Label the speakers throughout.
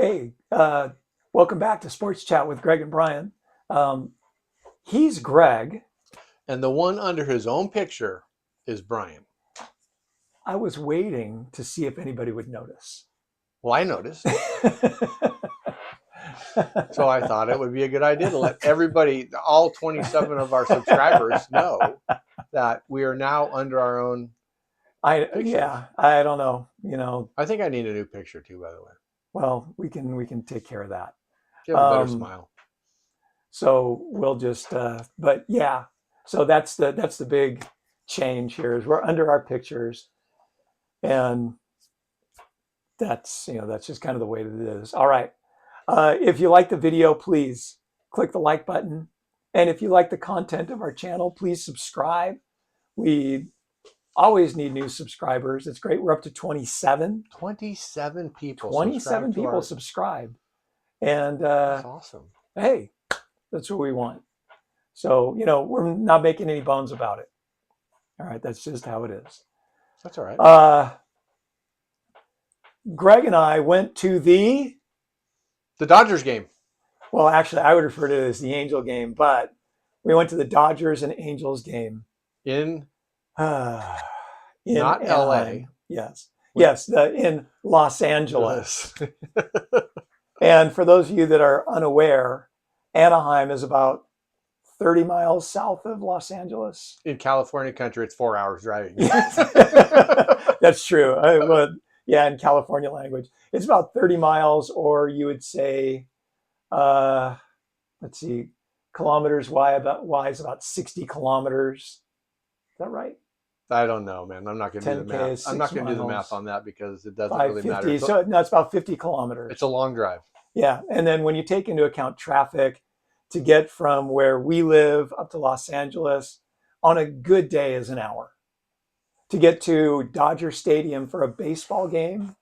Speaker 1: Hey, welcome back to Sports Chat with Greg and Bryan. Um, he's Greg.
Speaker 2: And the one under his own picture is Bryan.
Speaker 1: I was waiting to see if anybody would notice.
Speaker 2: Well, I noticed. So I thought it would be a good idea to let everybody, all 27 of our subscribers, know that we are now under our own pictures.
Speaker 1: I don't know. You know,
Speaker 2: I think I need a new picture too, by the way.
Speaker 1: well, we can take care of that.
Speaker 2: You have a better smile.
Speaker 1: So we'll just, but yeah. So that's the big change here is we're under our pictures, and that's just kind of the way that it is. All right. If you like the video, please click the like button. And if you like the content of our channel, please subscribe. We always need new subscribers. It's great. We're up to 27.
Speaker 2: 27 people.
Speaker 1: 27 people subscribed. And
Speaker 2: that's awesome.
Speaker 1: Hey, that's what we want. So, we're not making any bones about it. All right. That's just how it is.
Speaker 2: That's all right.
Speaker 1: Greg and I went to the
Speaker 2: Dodgers game.
Speaker 1: Well, actually, I would refer to it as the Angel game, but we went to the Dodgers and Angels game
Speaker 2: in
Speaker 1: not
Speaker 2: LA.
Speaker 1: Yes, in Los Angeles. And for those of you that are unaware, Anaheim is about 30 miles south of Los Angeles.
Speaker 2: In California country, it's 4 hours driving.
Speaker 1: That's true. In California language, it's about 30 miles, or you would say, let's see, kilometers wise about 60 kilometers. Is that right?
Speaker 2: I don't know, man. I'm not going to do the math. I'm not going to do the math on that because it doesn't really matter.
Speaker 1: So no, it's about 50 kilometers.
Speaker 2: It's a long drive.
Speaker 1: Yeah. And then when you take into account traffic to get from where we live up to Los Angeles, on a good day is an hour. To get to Dodger Stadium for a baseball game,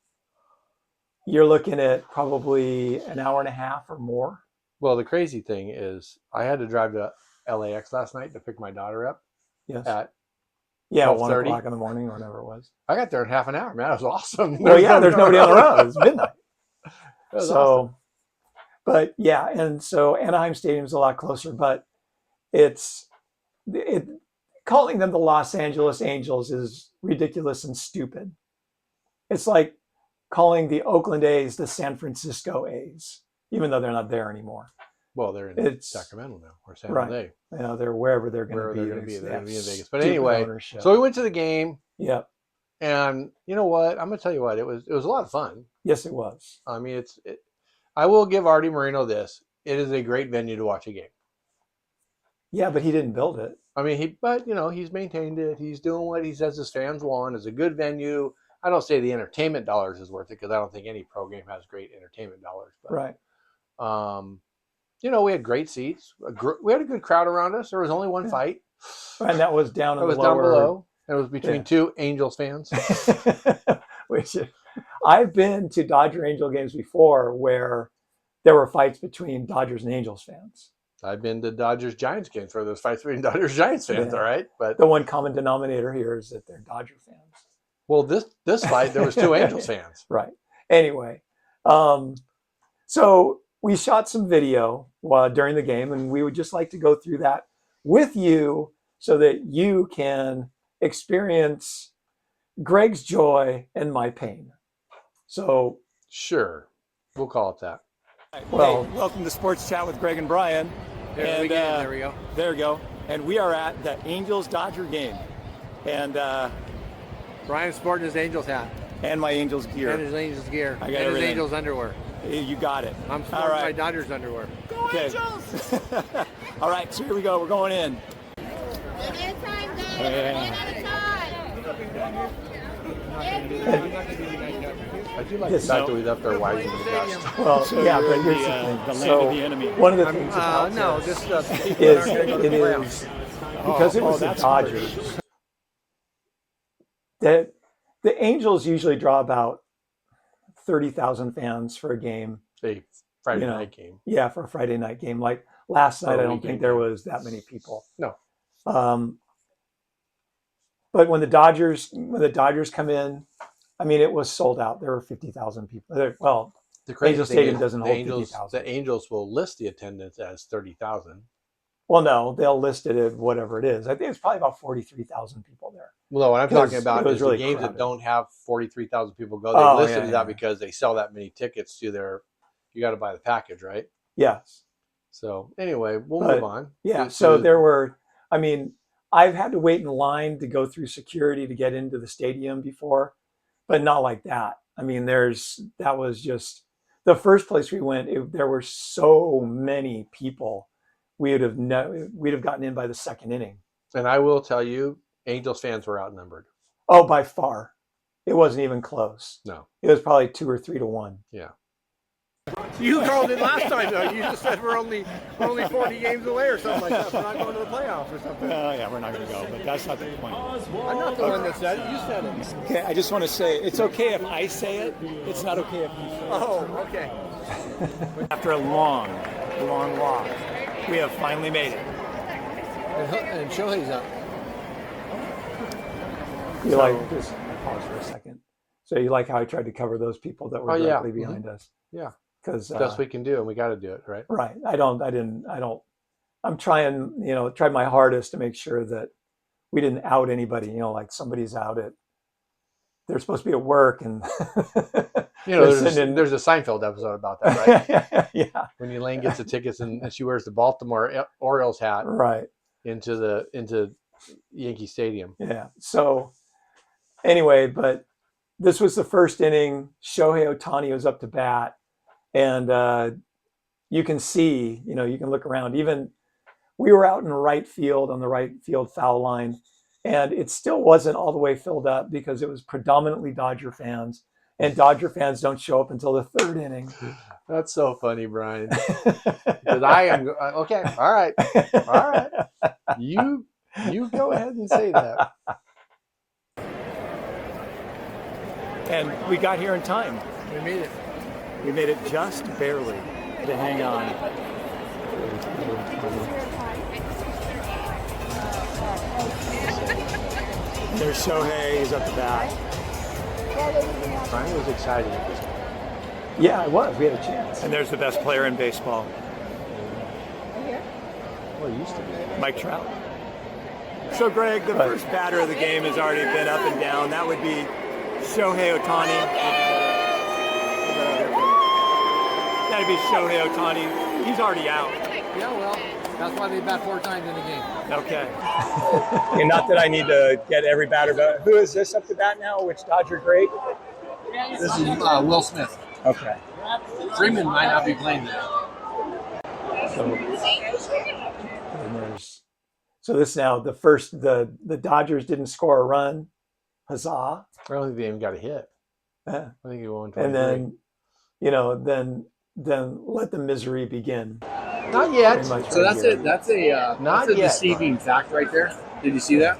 Speaker 1: you're looking at probably an hour and a half or more.
Speaker 2: Well, the crazy thing is I had to drive to LAX last night to pick my daughter up.
Speaker 1: Yes.
Speaker 2: At
Speaker 1: 1 o'clock in the morning or whatever it was.
Speaker 2: I got there in half an hour, man. It was awesome.
Speaker 1: Well, there's nobody on the road. It was midnight.
Speaker 2: Was awesome.
Speaker 1: But yeah, and so Anaheim Stadium is a lot closer, but calling them the Los Angeles Angels is ridiculous and stupid. It's like calling the Oakland A's the San Francisco A's, even though they're not there anymore.
Speaker 2: Well, they're in Sacramento now, or San Jose.
Speaker 1: Right. They're wherever they're going to be.
Speaker 2: They're going to be in Vegas. But anyway, so we went to the game.
Speaker 1: Yep.
Speaker 2: And you know what? I'm going to tell you what. It was a lot of fun.
Speaker 1: Yes, it was.
Speaker 2: I mean, I will give Artie Moreno this. It is a great venue to watch a game.
Speaker 1: Yeah, but he didn't build it.
Speaker 2: I mean, he's maintained it. He's doing what he says his fans want. It's a good venue. I don't say the entertainment dollars is worth it because I don't think any pro game has great entertainment dollars. But,
Speaker 1: right.
Speaker 2: We had great seats. We had a good crowd around us. There was only one fight.
Speaker 1: And that was down
Speaker 2: down below. It was between two Angels fans.
Speaker 1: Which I've been to Dodger Angel games before where there were fights between Dodgers and Angels fans.
Speaker 2: I've been to Dodgers Giants games where there's fights between Dodgers Giants fans, all right? But
Speaker 1: the one common denominator here is that they're Dodger fans.
Speaker 2: Well, this fight, there was two Angels fans.
Speaker 1: Right. Anyway, so we shot some video during the game, and we would just like to go through that with you so that you can experience Greg's joy and my pain. So
Speaker 2: sure, we'll call it that.
Speaker 1: Well, hey, welcome to Sports Chat with Greg and Bryan.
Speaker 2: There we go.
Speaker 1: There we go. And we are at the Angels-Dodger game. And
Speaker 2: Bryan's sporting his Angels hat.
Speaker 1: And my Angels gear.
Speaker 2: And his Angels gear.
Speaker 1: I got
Speaker 2: and his Angels underwear.
Speaker 1: You got it.
Speaker 2: I'm sporting my Dodgers underwear.
Speaker 3: Go Angels!
Speaker 1: All right, so here we go. We're going in.
Speaker 3: One at a time, guys. One at a time.
Speaker 2: I do like the fact that we left our wives in the dust.
Speaker 1: Well, so yeah, but here's the thing.
Speaker 4: The land of the enemy.
Speaker 1: One of the things about
Speaker 2: this
Speaker 1: is it is because it was the Dodgers. That the Angels usually draw about 30,000 fans for a game.
Speaker 2: A Friday night game.
Speaker 1: Yeah, for a Friday night game. Like last night, I don't think there was that many people.
Speaker 2: No.
Speaker 1: But when the Dodgers come in, I mean, it was sold out. There were 50,000 people. Well,
Speaker 2: The crazy
Speaker 1: Angel
Speaker 2: thing
Speaker 1: Stadium
Speaker 2: is
Speaker 1: doesn't
Speaker 2: the
Speaker 1: hold
Speaker 2: Angels.
Speaker 1: 50,000.
Speaker 2: The Angels will list the attendance as 30,000.
Speaker 1: Well, no, they'll list it at whatever it is. I think it's probably about 43,000 people there.
Speaker 2: Well, no, what I'm
Speaker 1: 'Cause
Speaker 2: talking
Speaker 1: it
Speaker 2: about
Speaker 1: was
Speaker 2: is
Speaker 1: really
Speaker 2: the games
Speaker 1: crowded.
Speaker 2: that don't have 43,000 people go. They
Speaker 1: Oh,
Speaker 2: listed
Speaker 1: yeah,
Speaker 2: it out
Speaker 1: yeah.
Speaker 2: because they sell that many tickets to their. You got to buy the package, right?
Speaker 1: Yes.
Speaker 2: So anyway, we'll
Speaker 1: But,
Speaker 2: move on.
Speaker 1: Yeah. So there were, I mean, I've had to wait in line to go through security to get into the stadium before, but not like that. I mean, that was just the first place we went. There were so many people. We'd have gotten in by the second inning.
Speaker 2: And I will tell you, Angels fans were outnumbered.
Speaker 1: Oh, by far. It wasn't even close.
Speaker 2: No.
Speaker 1: It was probably 2 or 3 to 1.
Speaker 2: Yeah.
Speaker 4: You called it last time, though. You just said we're only 40 games away or something like that. We're not going to the playoffs or something.
Speaker 5: Yeah, we're not going to go, but that's not the point.
Speaker 4: I'm not the one that said it. You said it.
Speaker 5: Okay, I just want to say it's okay if I say it. It's not okay if you say it.
Speaker 4: Oh, okay.
Speaker 5: After a long, long walk, we have finally made it.
Speaker 4: And Shohei's up.
Speaker 1: You like just pause for a second. So you like how I tried to cover those people that were directly behind us?
Speaker 2: Yeah.
Speaker 1: Because
Speaker 2: Best we can do, and we got to do it, right?
Speaker 1: right. I'm trying, tried my hardest to make sure that we didn't out anybody, like somebody's out they're supposed to be at work and
Speaker 2: there's a Seinfeld episode about that, right?
Speaker 1: Yeah.
Speaker 2: When Elaine gets the tickets and she wears the Baltimore Orioles hat
Speaker 1: Right.
Speaker 2: into Yankee Stadium.
Speaker 1: Yeah. So anyway, but this was the first inning. Shohei Ohtani was up to bat, and you can see, you can look around. Even we were out in right field on the right field foul line, and it still wasn't all the way filled up because it was predominantly Dodger fans, and Dodger fans don't show up until the third inning.
Speaker 2: That's so funny, Brian. Because I am okay. All right. You go ahead and say that.
Speaker 5: And we got here in time.
Speaker 4: We made it.
Speaker 5: We made it just barely to hang on. There's Shohei, he's up the bat.
Speaker 2: Brian was excited at this point.
Speaker 1: Yeah, it was. We had a chance.
Speaker 5: And there's the best player in baseball,
Speaker 2: Well, it used to be.
Speaker 5: Mike Trout. So, Greg, the first batter of the game has already been up and down. That would be Shohei Ohtani. That'd be Shohei Ohtani. He's already out.
Speaker 4: Yeah, well, that's why they bat 4 times in a game.
Speaker 5: Okay. And not that I need to get every batter, but who is this up to bat now? Which Dodger great?
Speaker 4: This is Will Smith.
Speaker 5: Okay.
Speaker 4: Freeman might not be playing today.
Speaker 1: So this now the Dodgers didn't score a run. Huzzah.
Speaker 2: I don't think they even got a hit.
Speaker 1: Yeah.
Speaker 2: I think he won.
Speaker 1: And then let the misery begin.
Speaker 2: Not yet.
Speaker 4: So that's a deceiving fact right there. Did you see that?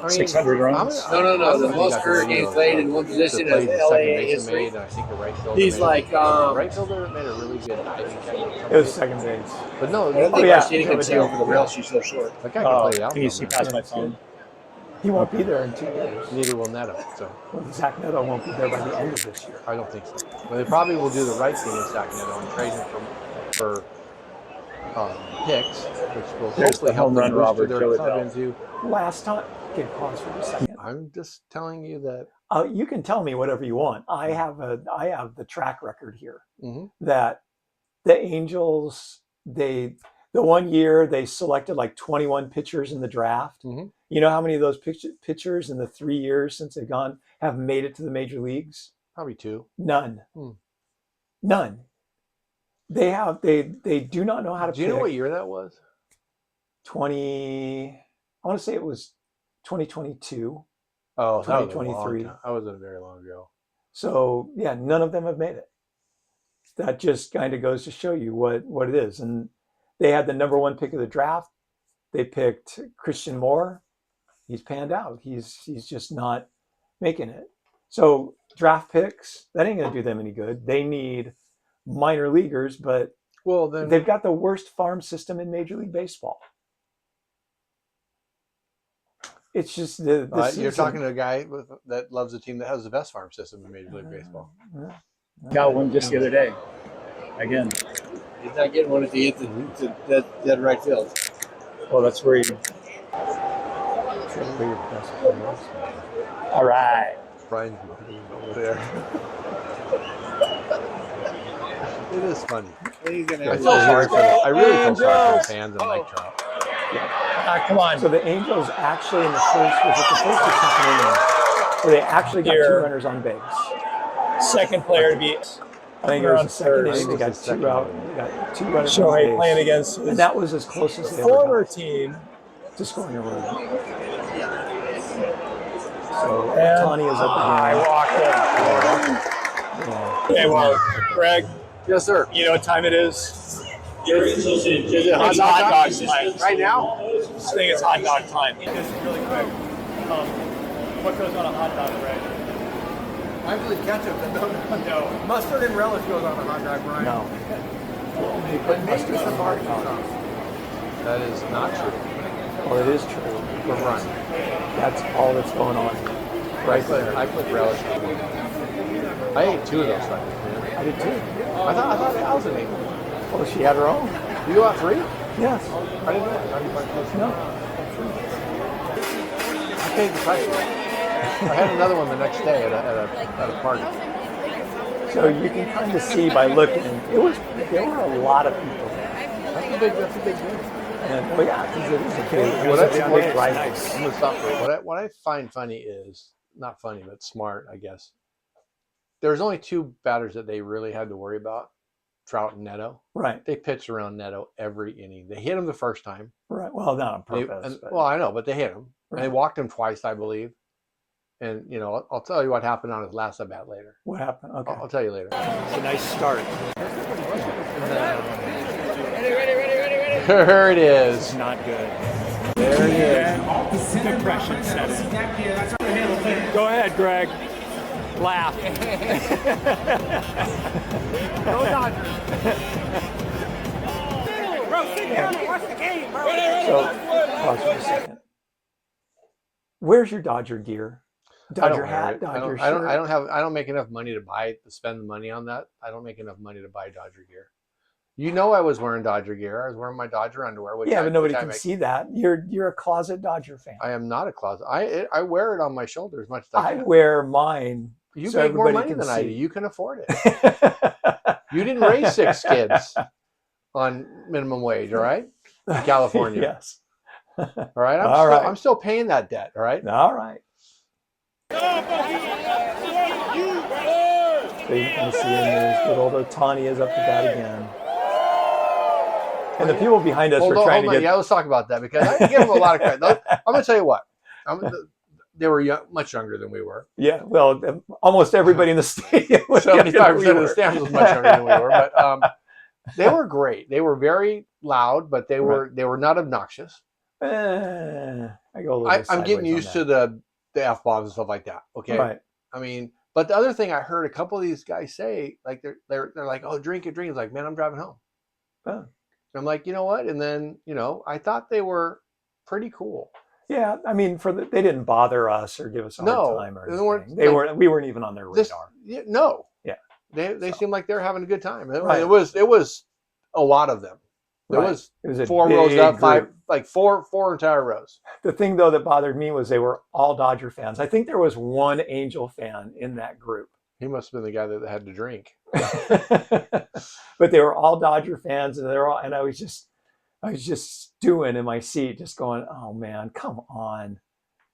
Speaker 5: 600 runs?
Speaker 4: No. The most career games played in one position of LA history.
Speaker 2: I think the right fielder.
Speaker 4: He's like,
Speaker 2: right fielder made a really good diving catch.
Speaker 1: It was second base.
Speaker 2: But no,
Speaker 4: I don't think Christina can see over the rail. She's so short.
Speaker 2: that guy can play it out.
Speaker 5: Can you see past my phone?
Speaker 1: He won't be there in 2 years.
Speaker 2: Neither will Neto. So
Speaker 1: Well, Zach Neto won't be there by the end of this year.
Speaker 2: I don't think so. But they probably will do the right thing in Zach Neto and trade him for picks, which will hopefully help
Speaker 5: home run
Speaker 2: them
Speaker 5: robber,
Speaker 2: boost
Speaker 5: Joe
Speaker 2: their club
Speaker 5: Adele.
Speaker 2: into.
Speaker 1: Last time, okay, pause for a second.
Speaker 2: I'm just telling you that.
Speaker 1: You can tell me whatever you want. I have the track record here
Speaker 2: Mhm.
Speaker 1: that the Angels the 1 year they selected like 21 pitchers in the draft.
Speaker 2: Mhm.
Speaker 1: You know how many of those pitchers in the 3 years since they've gone have made it to the major leagues?
Speaker 2: Probably 2.
Speaker 1: None.
Speaker 2: Hmm.
Speaker 1: None. They do not know how to
Speaker 2: Do you know what year that was?
Speaker 1: 20. I want to say it was 2022.
Speaker 2: Oh,
Speaker 1: 2023.
Speaker 2: That wasn't very long ago.
Speaker 1: So yeah, none of them have made it. That just kind of goes to show you what it is. And they had the number 1 pick of the draft. They picked Christian Moore. He's panned out. He's just not making it. So draft picks, that ain't gonna do them any good. They need minor leaguers, but
Speaker 2: Well, then
Speaker 1: they've got the worst farm system in Major League Baseball. It's just
Speaker 2: you're talking to a guy that loves a team that has the best farm system in Major League Baseball.
Speaker 5: Got one just the other day. Again.
Speaker 6: He's not getting one if he hits it to dead right field.
Speaker 5: Well, that's where you. All right.
Speaker 2: Brian's over there. It is funny.
Speaker 6: He's gonna
Speaker 2: I
Speaker 6: have
Speaker 2: feel sorry for. I really feel sorry for the fans of Mike Trout.
Speaker 5: Come on.
Speaker 1: So the Angels actually in the first, was it the first or second inning, where they actually got 2
Speaker 5: Here.
Speaker 1: runners on base.
Speaker 5: Second player to be.
Speaker 1: I think it was the second
Speaker 2: I
Speaker 1: inning.
Speaker 2: think
Speaker 1: They
Speaker 2: it
Speaker 1: got
Speaker 2: was the second
Speaker 1: 2 out.
Speaker 2: inning.
Speaker 1: They got 2 runners on
Speaker 5: Shohei
Speaker 1: base.
Speaker 5: playing against his
Speaker 1: And that was as close as they ever
Speaker 5: former
Speaker 1: got
Speaker 5: team.
Speaker 1: to scoring a run. So
Speaker 5: And
Speaker 1: Tani is up
Speaker 5: I
Speaker 1: again.
Speaker 5: walked him.
Speaker 1: Yeah.
Speaker 5: Okay, well, Greg,
Speaker 6: Yes, sir.
Speaker 5: you know what time it is?
Speaker 6: Is it
Speaker 5: It's hot dog time.
Speaker 6: right now?
Speaker 5: I think it's hot dog time. Just really quick. What goes on a hot dog, Greg?
Speaker 4: I believe ketchup.
Speaker 5: No.
Speaker 4: Mustard and relish goes on a hot dog, Brian.
Speaker 1: No.
Speaker 4: But maybe some barbecue sauce.
Speaker 2: That is not true.
Speaker 1: Well, it is true.
Speaker 2: For Brian.
Speaker 1: That's all that's going on right there.
Speaker 2: I put relish on one. I ate 2 of those suckers, man.
Speaker 1: I did too.
Speaker 2: I thought Allison ate one.
Speaker 1: Oh, she had her own?
Speaker 2: You got 3?
Speaker 1: Yes.
Speaker 2: I didn't know that. How do you find those?
Speaker 1: No.
Speaker 2: I paid the price for it. I had another one the next day at a party.
Speaker 1: So you can kind of see by looking, there were a lot of people there.
Speaker 2: That's a big deal.
Speaker 1: And, well, yeah, because it is a big,
Speaker 2: Well, that's
Speaker 1: big
Speaker 2: what
Speaker 1: rival.
Speaker 2: I'm gonna stop for it. What I find funny is not funny, but smart, I guess. There's only 2 batters that they really had to worry about, Trout and Neto.
Speaker 1: Right,
Speaker 2: They pitched around Neto every inning. They hit him the first time.
Speaker 1: right. Well, not on purpose. but,
Speaker 2: Well, I know, but they hit him. And they
Speaker 1: Right.
Speaker 2: walked him twice, I believe. And I'll tell you what happened on his last at bat later.
Speaker 1: what happened? Okay.
Speaker 2: I'll tell you later.
Speaker 5: It's a nice start.
Speaker 2: There it is.
Speaker 5: It's not good.
Speaker 2: There it is.
Speaker 5: Depression set in. Go ahead, Greg. Laugh.
Speaker 4: Go Dodgers. Bro, sit down and watch the game, bro.
Speaker 1: So, pause for a second. Where's your Dodger gear?
Speaker 2: I don't
Speaker 1: Dodger
Speaker 2: wear
Speaker 1: hat,
Speaker 2: it.
Speaker 1: Dodger
Speaker 2: I
Speaker 1: shirt?
Speaker 2: don't make enough money to spend the money on that. I don't make enough money to buy Dodger gear. I was wearing Dodger gear. I was wearing my Dodger underwear.
Speaker 1: Yeah, but nobody can see that. You're a closet Dodger fan.
Speaker 2: I am not a closet. I wear it on my shoulder as much as I
Speaker 1: I
Speaker 2: can.
Speaker 1: wear mine.
Speaker 2: You
Speaker 1: so
Speaker 2: make more
Speaker 1: everybody
Speaker 2: money
Speaker 1: can
Speaker 2: than I do.
Speaker 1: see.
Speaker 2: You can afford it. You didn't raise 6 kids on minimum wage, all right? In California.
Speaker 1: Yes.
Speaker 2: All right.
Speaker 1: All right.
Speaker 2: I'm still paying that debt, all right?
Speaker 1: All right. So you can see in there, good old Otani is up to bat again. And the people behind us were trying to get.
Speaker 2: Yeah, let's talk about that because I give them a lot of credit. I'm going to tell you what. They were much younger than we were.
Speaker 1: Yeah, well, almost everybody in the stadium was
Speaker 2: 75% of the stands was much younger than we were, but they were great. They were very loud, but they were not obnoxious.
Speaker 1: I go a little
Speaker 2: I'm getting
Speaker 1: sideways on
Speaker 2: used to the F-bombs and stuff like that. Okay,
Speaker 1: Right.
Speaker 2: I mean, but the other thing I heard a couple of these guys say, like they're like, "Oh, drink it." It's like, man, I'm driving home.
Speaker 1: Oh.
Speaker 2: And I'm like, you know what? And then I thought they were pretty cool.
Speaker 1: Yeah, I mean, they didn't bother us or give us a hard time or
Speaker 2: they weren't,
Speaker 1: anything. We weren't even on their radar.
Speaker 2: No.
Speaker 1: Yeah.
Speaker 2: They seemed like they were having a good time.
Speaker 1: Right.
Speaker 2: It was a lot of them. There
Speaker 1: Right.
Speaker 2: was
Speaker 1: It was a
Speaker 2: 4 rows
Speaker 1: big
Speaker 2: up, 5,
Speaker 1: group.
Speaker 2: like four entire rows.
Speaker 1: The thing though that bothered me was they were all Dodger fans. I think there was one Angel fan in that group.
Speaker 2: He must have been the guy that had to drink.
Speaker 1: But they were all Dodger fans, and I was just stewing in my seat, just going, "Oh man, come on!"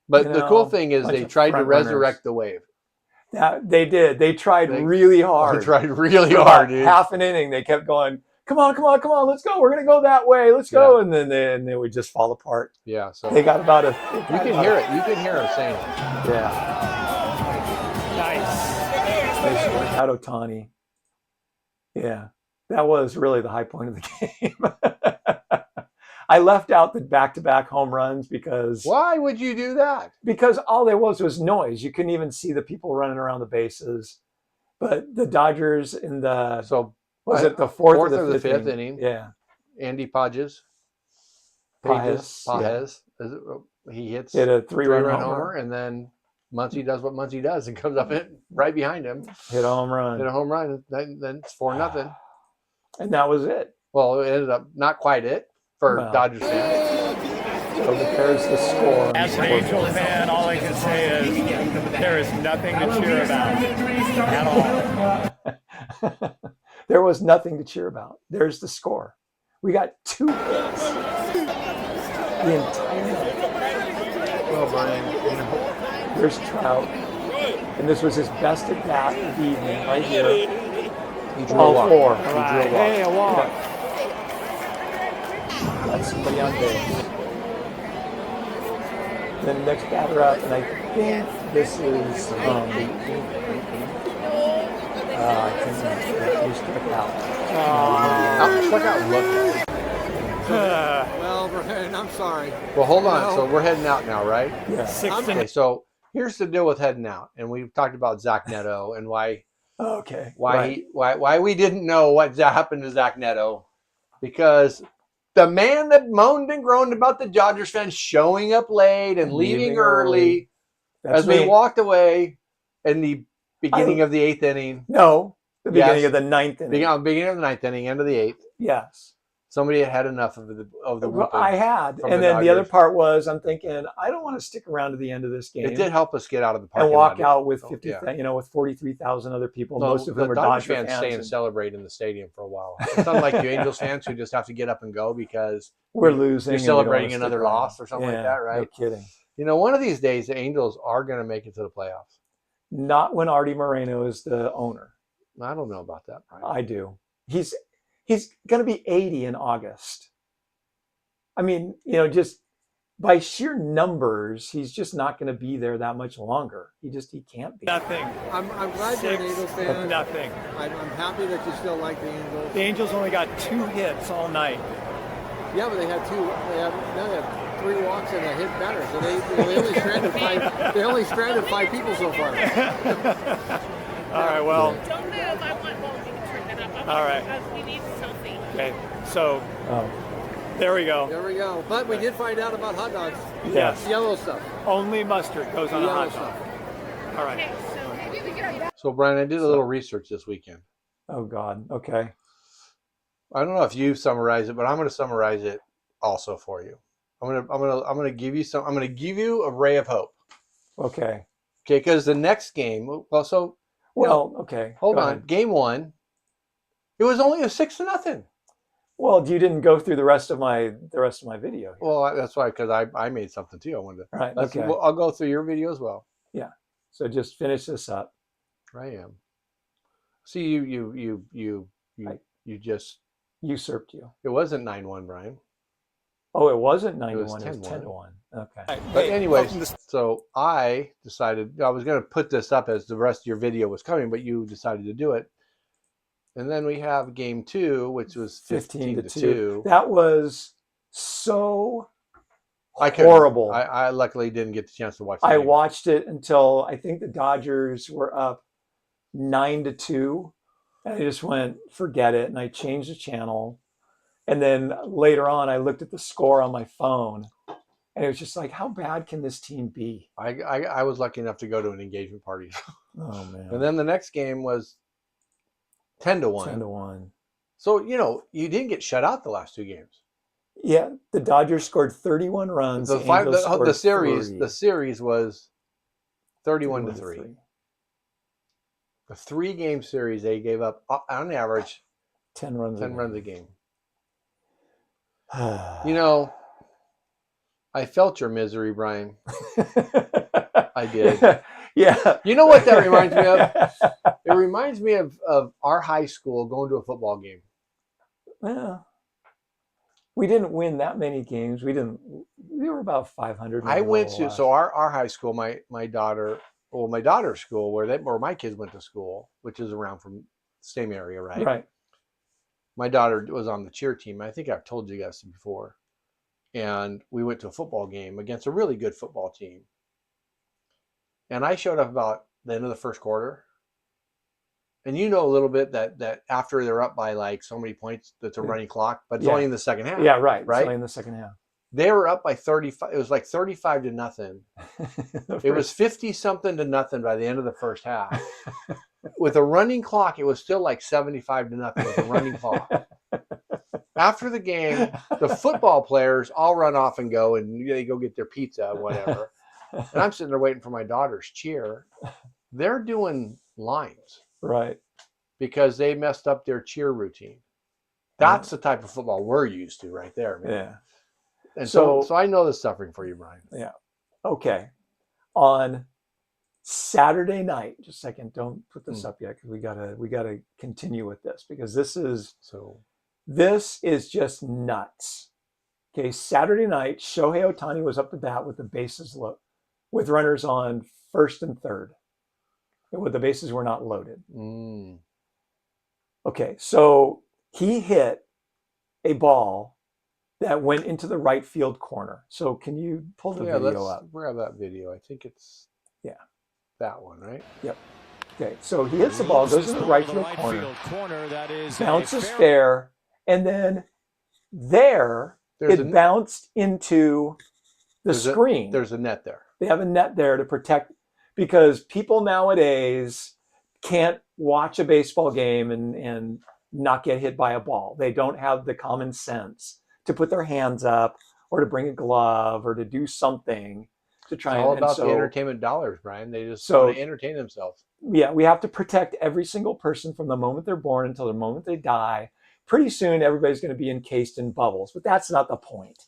Speaker 2: But the cool thing is
Speaker 1: bunch
Speaker 2: they
Speaker 1: of
Speaker 2: tried to
Speaker 1: front
Speaker 2: resurrect
Speaker 1: runners.
Speaker 2: the wave.
Speaker 1: They did. They tried really hard.
Speaker 2: They tried really
Speaker 1: For
Speaker 2: hard,
Speaker 1: about
Speaker 2: dude.
Speaker 1: half an inning, they kept going, "Come on, let's go. We're gonna go that way. Let's go." And then they would just fall apart.
Speaker 2: Yeah, so
Speaker 1: They got about a.
Speaker 2: you can hear it. You can hear him saying it.
Speaker 1: Yeah.
Speaker 5: Nice.
Speaker 1: They struck out Otani. Yeah, that was really the high point of the game. I left out the back-to-back home runs because
Speaker 2: Why would you do that?
Speaker 1: all there was noise. You couldn't even see the people running around the bases. But the Dodgers in the was it the fourth or the fifth
Speaker 2: inning?
Speaker 1: Yeah,
Speaker 2: Andy Pages.
Speaker 1: Pages,
Speaker 2: Pages. He hits
Speaker 1: hit a three-run
Speaker 2: homer,
Speaker 1: homer.
Speaker 2: and then Muncie does what Muncie does and comes up in right behind him,
Speaker 1: Hit a home run.
Speaker 2: hit a home run. Then it's 4-0.
Speaker 1: And that was it.
Speaker 2: Well, it ended up not quite it for
Speaker 1: Well.
Speaker 2: Dodgers fans.
Speaker 1: So there's the score.
Speaker 5: As an Angel fan, all I can say is there is nothing to cheer about at all.
Speaker 1: There was nothing to cheer about. There's the score. We got 2 hits the entire night.
Speaker 2: Well, Bryan,
Speaker 1: There's Trout. And this was his best at bat of the evening right here.
Speaker 2: he drew a
Speaker 1: All
Speaker 2: walk.
Speaker 1: 4.
Speaker 2: He drew a walk.
Speaker 5: Hey, a walk.
Speaker 1: Got somebody on base. Then the next batter up, and I think this is I think he struck out.
Speaker 2: Struck out lucky.
Speaker 4: Well, Bryan, I'm sorry.
Speaker 2: Well, hold on. So we're heading out now, right?
Speaker 1: Yeah.
Speaker 5: 6
Speaker 2: Okay, so here's the deal with heading out, and we've talked about Zach Neto and why
Speaker 1: Okay.
Speaker 2: why we didn't know what happened to Zach Neto, because the man that moaned and groaned about the Dodgers fans showing up late and leaving early,
Speaker 1: That's
Speaker 2: as we
Speaker 1: me.
Speaker 2: walked away in the beginning of the 8th inning,
Speaker 1: No, the beginning
Speaker 2: Yes.
Speaker 1: of the 9th inning.
Speaker 2: beginning of the 9th inning, end of the 8th,
Speaker 1: Yes.
Speaker 2: somebody had had enough of the
Speaker 1: Well,
Speaker 2: whooping.
Speaker 1: I had.
Speaker 2: from
Speaker 1: And
Speaker 2: the
Speaker 1: then the other
Speaker 2: Dodgers.
Speaker 1: part was I'm thinking, I don't want to stick around to the end of this game
Speaker 2: It did help us get out of the parking
Speaker 1: and walk
Speaker 2: lot.
Speaker 1: out with
Speaker 2: Oh,
Speaker 1: 50,
Speaker 2: yeah.
Speaker 1: with 43,000 other people,
Speaker 2: No,
Speaker 1: most of whom
Speaker 2: the
Speaker 1: are
Speaker 2: Dodgers
Speaker 1: Dodger
Speaker 2: fans
Speaker 1: fans.
Speaker 2: stay and celebrate in the stadium for a while. It's unlike you Angels fans who just have to get up and go because
Speaker 1: We're losing.
Speaker 2: you're
Speaker 1: and we don't wanna
Speaker 2: celebrating
Speaker 1: stick
Speaker 2: another
Speaker 1: around.
Speaker 2: loss or something like that,
Speaker 1: No
Speaker 2: right?
Speaker 1: kidding.
Speaker 2: You know, one of these days the Angels are going to make it to the playoffs.
Speaker 1: Not when Artie Moreno is the owner.
Speaker 2: I don't know about that, Bryan.
Speaker 1: I do. He's going to be 80 in August. I mean, just by sheer numbers, he's just not going to be there that much longer. He can't be.
Speaker 5: nothing.
Speaker 4: I'm glad you're an Angels fan.
Speaker 5: Nothing.
Speaker 4: I'm happy that you still like the Angels.
Speaker 5: The Angels only got 2 hits all night.
Speaker 4: Yeah, but they had 2. They had 3 walks and a hit batter, so they only stranded 5. They only stranded 5 people so far.
Speaker 5: All right, well,
Speaker 3: Don't move. I want Bolton to turn it up.
Speaker 5: All right.
Speaker 3: Because we need something.
Speaker 5: okay. So
Speaker 1: Oh,
Speaker 5: there we go.
Speaker 4: There we go. But we did find out about hot dogs.
Speaker 5: Yes.
Speaker 4: Yellow stuff.
Speaker 5: Only mustard goes on a
Speaker 4: Yellow
Speaker 5: hot dog.
Speaker 4: stuff.
Speaker 5: All right.
Speaker 3: Okay, so
Speaker 2: So, Bryan, I did a little research this weekend.
Speaker 1: oh God. Okay.
Speaker 2: I don't know if you summarize it, but I'm going to summarize it also for you. I'm going to give you some. I'm going to give you a ray of hope.
Speaker 1: Okay.
Speaker 2: Okay, because the next game. Well, so
Speaker 1: Well, okay.
Speaker 2: hold
Speaker 1: Go
Speaker 2: on.
Speaker 1: ahead.
Speaker 2: Game 1, it was only a 6-0.
Speaker 1: Well, you didn't go through the rest of my video.
Speaker 2: Well, that's why, because I made something too. I wanted to.
Speaker 1: All right.
Speaker 2: Let's-
Speaker 1: Okay.
Speaker 2: I'll go through your video as well.
Speaker 1: So just finish this up.
Speaker 2: I am. See, you just.
Speaker 1: Usurped you.
Speaker 2: It wasn't 9-1, Bryan.
Speaker 1: Oh, it wasn't 9 to
Speaker 2: was
Speaker 1: 1. It was
Speaker 2: 10-1.
Speaker 1: 10 to 1. Okay.
Speaker 2: But
Speaker 5: Hey,
Speaker 2: anyways,
Speaker 5: welcome to-
Speaker 2: so I decided I was going to put this up as the rest of your video was coming, but you decided to do it. And then we have game 2, which was 15 to 2.
Speaker 1: That was so
Speaker 2: couldn't-
Speaker 1: horrible.
Speaker 2: I luckily didn't get the chance to watch the
Speaker 1: I
Speaker 2: game.
Speaker 1: watched it until I think the Dodgers were up 9 to 2. And I just went, forget it. And I changed the channel. And then later on, I looked at the score on my phone. And it was just like, how bad can this team be?
Speaker 2: I was lucky enough to go to an engagement party.
Speaker 1: Oh, man.
Speaker 2: And then the next game was 10 to 1.
Speaker 1: 10 to 1.
Speaker 2: So, you didn't get shut out the last 2 games.
Speaker 1: Yeah, the Dodgers scored 31 runs.
Speaker 2: The
Speaker 1: Angels scored
Speaker 2: series
Speaker 1: 3.
Speaker 2: the series was 31 to 3. A 3-game series, they gave up on average
Speaker 1: 10 runs.
Speaker 2: 10 runs a game.
Speaker 1: game.
Speaker 2: I felt your misery, Bryan. I did.
Speaker 1: Yeah.
Speaker 2: You know what that reminds me of? It reminds me of our high school going to a football game.
Speaker 1: Yeah. We didn't win that many games. We were about 500.
Speaker 2: I went to our high school, my daughter's school where my kids went to school, which is around from the same area, right?
Speaker 1: Right.
Speaker 2: My daughter was on the cheer team. I think I've told you guys before. And we went to a football game against a really good football team. And I showed up about the end of the first quarter. And a little bit that after they're up by like so many points, that's a running clock, but it's only in the second half.
Speaker 1: Yeah, right.
Speaker 2: Right?
Speaker 1: It's only in the second half.
Speaker 2: They were up by 35. It was like 35-0. It was 50-something to nothing by the end of the first half. With a running clock, it was still like 75-0 with a running clock. After the game, the football players all run off and go, and they go get their pizza, whatever. And I'm sitting there waiting for my daughter's cheer. They're doing lines
Speaker 1: Right.
Speaker 2: because they messed up their cheer routine. That's the type of football we're used to right there, man.
Speaker 1: Yeah.
Speaker 2: And
Speaker 1: So-
Speaker 2: so I know the suffering for you, Bryan.
Speaker 1: Okay. On Saturday night, just a second, don't put this up yet because we gotta continue with this because this is just nuts. Okay, Saturday night, Shohei Ohtani was up to bat with the bases with runners on first and third. With the bases were not loaded. Okay, so he hit a ball that went into the right field corner. So can you pull the video up?
Speaker 2: Let's grab that video. I think it's that one, right?
Speaker 1: Yep. Okay, so he hits the ball, goes in the right field corner, bounces fair, and then it bounced into the screen.
Speaker 2: There's a net there.
Speaker 1: They have a net there to protect, because people nowadays can't watch a baseball game and not get hit by a ball. They don't have the common sense to put their hands up or to bring a glove or to do something to try
Speaker 2: It's all
Speaker 1: and
Speaker 2: about
Speaker 1: so,
Speaker 2: the entertainment dollars, Bryan. They just
Speaker 1: So-
Speaker 2: want to entertain themselves.
Speaker 1: Yeah, we have to protect every single person from the moment they're born until the moment they die. Pretty soon, everybody's going to be encased in bubbles, but that's not the point.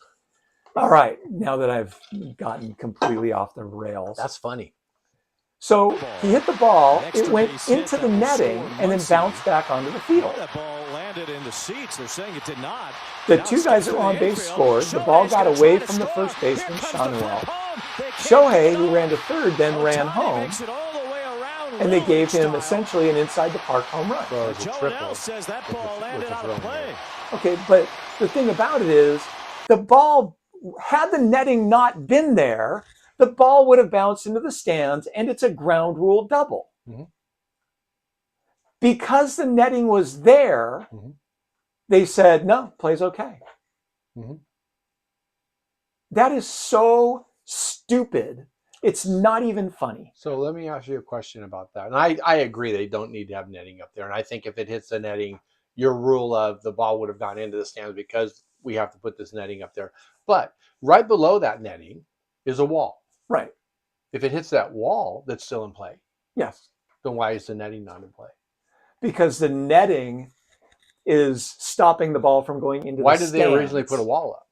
Speaker 1: All right, now that I've gotten completely off the rails.
Speaker 2: That's funny.
Speaker 1: So he hit the ball, it went into the netting, and then bounced back onto the field.
Speaker 7: That ball landed in the seats. They're saying it did not.
Speaker 1: The two guys that were on base scored. The ball got away from the first baseman, Shanuel. Shohei, who ran to third, then ran home, and they gave him essentially an inside the park home run.
Speaker 2: So it was a
Speaker 7: Joe
Speaker 2: triple.
Speaker 7: Adele says that ball landed out of play.
Speaker 1: Okay, but the thing about it is, the ball, had the netting not been there, the ball would have bounced into the stands, and it's a ground rule double.
Speaker 2: Mhm.
Speaker 1: Because the netting was there,
Speaker 2: Mhm.
Speaker 1: they said, no, play's okay.
Speaker 2: Mhm.
Speaker 1: That is so stupid. It's not even funny.
Speaker 2: So let me ask you a question about that. And I agree they don't need to have netting up there. And I think if it hits the netting, your rule of the ball would have gone into the stands because we have to put this netting up there. But right below that netting is a wall.
Speaker 1: Right.
Speaker 2: If it hits that wall that's still in play,
Speaker 1: Yes.
Speaker 2: then why is the netting not in play?
Speaker 1: Because the netting is stopping the ball from going into
Speaker 2: Why
Speaker 1: the
Speaker 2: did
Speaker 1: stands.
Speaker 2: they originally put a wall up?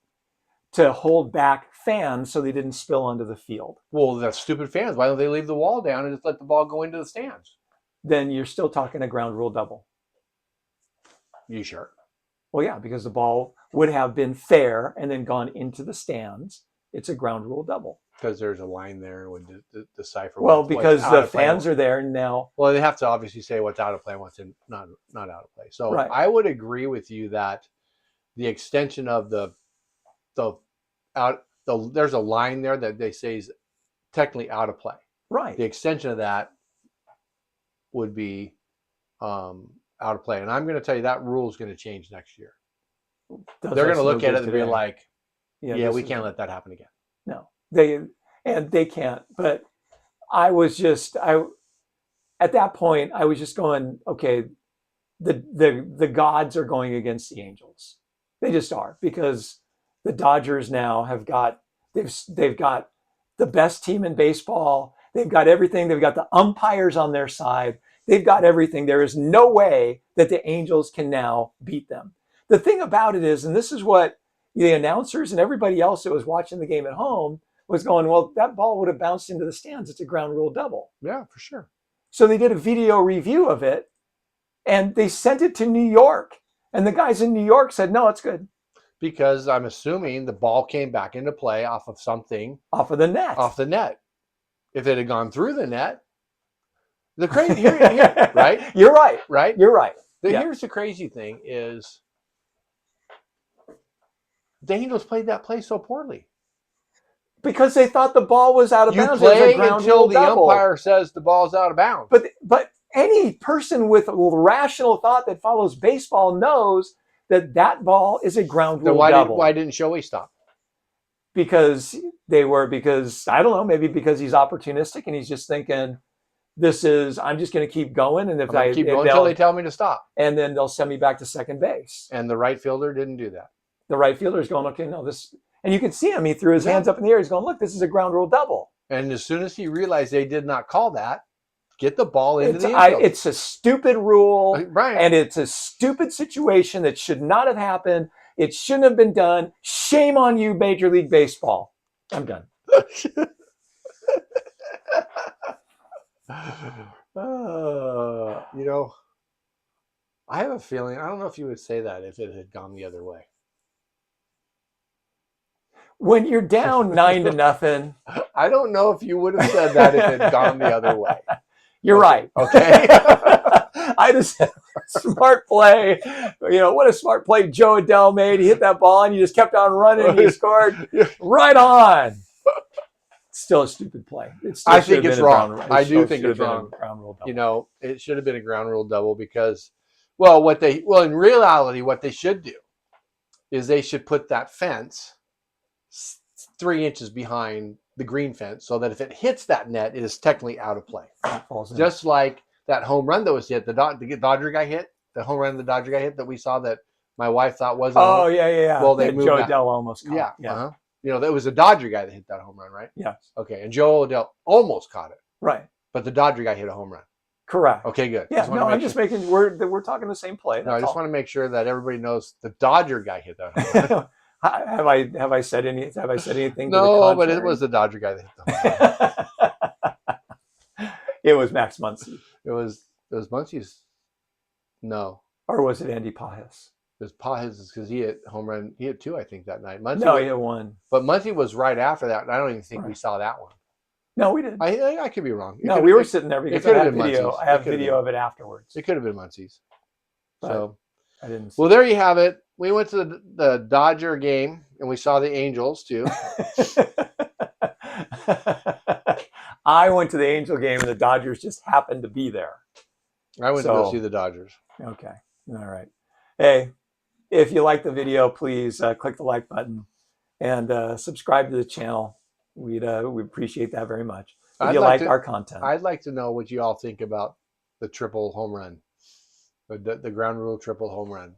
Speaker 1: To hold back fans so they didn't spill onto the field.
Speaker 2: Well, that's stupid fans. Why don't they leave the wall down and just let the ball go into the stands?
Speaker 1: Then you're still talking a ground rule double.
Speaker 2: You sure?
Speaker 1: Well, yeah, because the ball would have been fair and then gone into the stands. It's a ground rule double.
Speaker 2: Because there's a line there would decipher.
Speaker 1: Well, because the fans are there now.
Speaker 2: Well, they have to obviously say what's out of play, what's not out of play. So
Speaker 1: Right.
Speaker 2: I would agree with you that the extension of there's a line there that they say is technically out of play.
Speaker 1: Right.
Speaker 2: The extension of that would be out of play, and I'm going to tell you that rule is going to change next year.
Speaker 1: Does
Speaker 2: They're going
Speaker 1: us
Speaker 2: to
Speaker 1: no
Speaker 2: look at
Speaker 1: good
Speaker 2: it and be
Speaker 1: today.
Speaker 2: like, "Yeah,
Speaker 1: this
Speaker 2: we
Speaker 1: is-
Speaker 2: can't let that happen again."
Speaker 1: No, they can't. But I was just at that point I was just going, okay, the gods are going against the angels. They just are, because the Dodgers now they've got the best team in baseball. They've got everything. They've got the umpires on their side. They've got everything. There is no way that the Angels can now beat them. The thing about it is, and this is what the announcers and everybody else that was watching the game at home was going, well, that ball would have bounced into the stands. It's a ground rule double.
Speaker 2: Yeah, for sure.
Speaker 1: So they did a video review of it and they sent it to New York. And the guys in New York said, no, it's good.
Speaker 2: Because I'm assuming the ball came back into play off of something
Speaker 1: Off of the net.
Speaker 2: off the net. If it had gone through the net, the crazy here, right?
Speaker 1: You're right.
Speaker 2: Right?
Speaker 1: You're right. Yeah.
Speaker 2: Here's the crazy thing is the Angels played that play so poorly.
Speaker 1: Because they thought the ball was out of
Speaker 2: You
Speaker 1: bounds. It was a
Speaker 2: play
Speaker 1: ground
Speaker 2: until
Speaker 1: rule
Speaker 2: the
Speaker 1: double.
Speaker 2: umpire says the ball's out of bounds.
Speaker 1: But any person with rational thought that follows baseball knows that ball is a ground
Speaker 2: then
Speaker 1: rule
Speaker 2: why
Speaker 1: double.
Speaker 2: didn't Shohei stop?
Speaker 1: because I don't know, maybe because he's opportunistic and he's just thinking, I'm just going to keep going, and if
Speaker 2: I'm gonna
Speaker 1: I
Speaker 2: keep going until they tell me to stop.
Speaker 1: and then they'll send me back to second base.
Speaker 2: And the right fielder didn't do that.
Speaker 1: The right fielder is going, okay, no, this, and you can see him. He threw his hands up in the air. He's going, look, this is a ground rule double.
Speaker 2: And as soon as he realized they did not call that, get the ball into the infield.
Speaker 1: It's a stupid rule,
Speaker 2: Brian.
Speaker 1: and it's a stupid situation that should not have happened. It shouldn't have been done. Shame on you, Major League Baseball. I'm done.
Speaker 2: You know, I have a feeling, I don't know if you would say that if it had gone the other way.
Speaker 1: When you're down 9-0,
Speaker 2: I don't know if you would have said that if it had gone the other way.
Speaker 1: You're right.
Speaker 2: Okay.
Speaker 1: I just smart play. What a smart play Joe Adele made. He hit that ball and you just kept on running and you scored right on. Still a stupid play.
Speaker 2: I think it's wrong. I do think it's
Speaker 1: wrong.
Speaker 2: Wrong. It should have been a ground rule double because, in reality, what they should do is they should put that fence 3 inches behind the green fence so that if it hits that net, it is technically out of play. Just like that home run that was hit, the Dodger guy hit, the home run the Dodger guy hit that we saw that my wife thought wasn't.
Speaker 1: Oh, yeah.
Speaker 2: Well, they moved
Speaker 1: Joe
Speaker 2: that.
Speaker 1: Adele almost caught
Speaker 2: Yeah.
Speaker 1: it. Yeah.
Speaker 2: Uh-huh. That was a Dodger guy that hit that home run, right?
Speaker 1: Yes.
Speaker 2: Okay. And Joe Adele almost caught it.
Speaker 1: Right.
Speaker 2: But the Dodger guy hit a home run.
Speaker 1: Correct.
Speaker 2: Okay, good.
Speaker 1: Yeah, I'm just making we're talking the same play.
Speaker 2: No, I just want to make sure that everybody knows the Dodger guy hit that home run.
Speaker 1: Have I said anything?
Speaker 2: No, but it was the Dodger guy that hit the home
Speaker 1: run. It was Max Muncy.
Speaker 2: It was Muncy's. No.
Speaker 1: Or was it Andy Pajas?
Speaker 2: It was Pajas because he hit home run. He hit 2, I think, that night. Muncy
Speaker 1: he hit 1.
Speaker 2: But Muncy was right after that, and I don't even think we saw that one.
Speaker 1: No, we didn't.
Speaker 2: I could be wrong.
Speaker 1: We were sitting there because I have video.
Speaker 2: Muncy's.
Speaker 1: I have video of it afterwards.
Speaker 2: It could have been Muncy's. So
Speaker 1: I didn't.
Speaker 2: Well, there you have it. We went to the Dodger game, and we saw the Angels too.
Speaker 1: I went to the Angel game, and the Dodgers just happened to be there.
Speaker 2: I went to go see the Dodgers.
Speaker 1: Okay. All right. Hey, if you like the video, please click the like button and subscribe to the channel. We appreciate that very much. If you like our content.
Speaker 2: I'd like to know what you all think about the triple home run, the ground rule triple home run.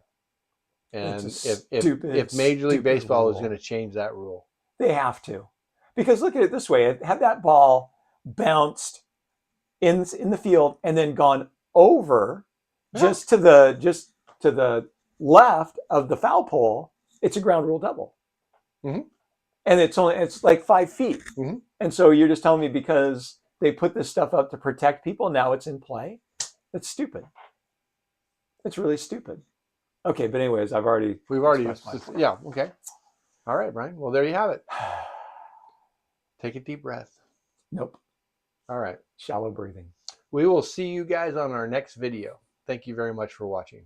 Speaker 2: And if Major League Baseball is going to change that rule.
Speaker 1: They have to. Because look at it this way. Had that ball bounced in the field and then gone over just to the left of the foul pole, it's a ground rule double.
Speaker 2: Mm-hmm.
Speaker 1: And it's like 5 feet.
Speaker 2: Mm-hmm.
Speaker 1: And so you're just telling me because they put this stuff up to protect people, now it's in play? That's stupid. It's really stupid. Okay, but anyways, we've already
Speaker 2: yeah, okay. All right, Brian. Well, there you have it. Take a deep breath.
Speaker 1: Nope.
Speaker 2: All right.
Speaker 1: Shallow breathing.
Speaker 2: We will see you guys on our next video. Thank you very much for watching.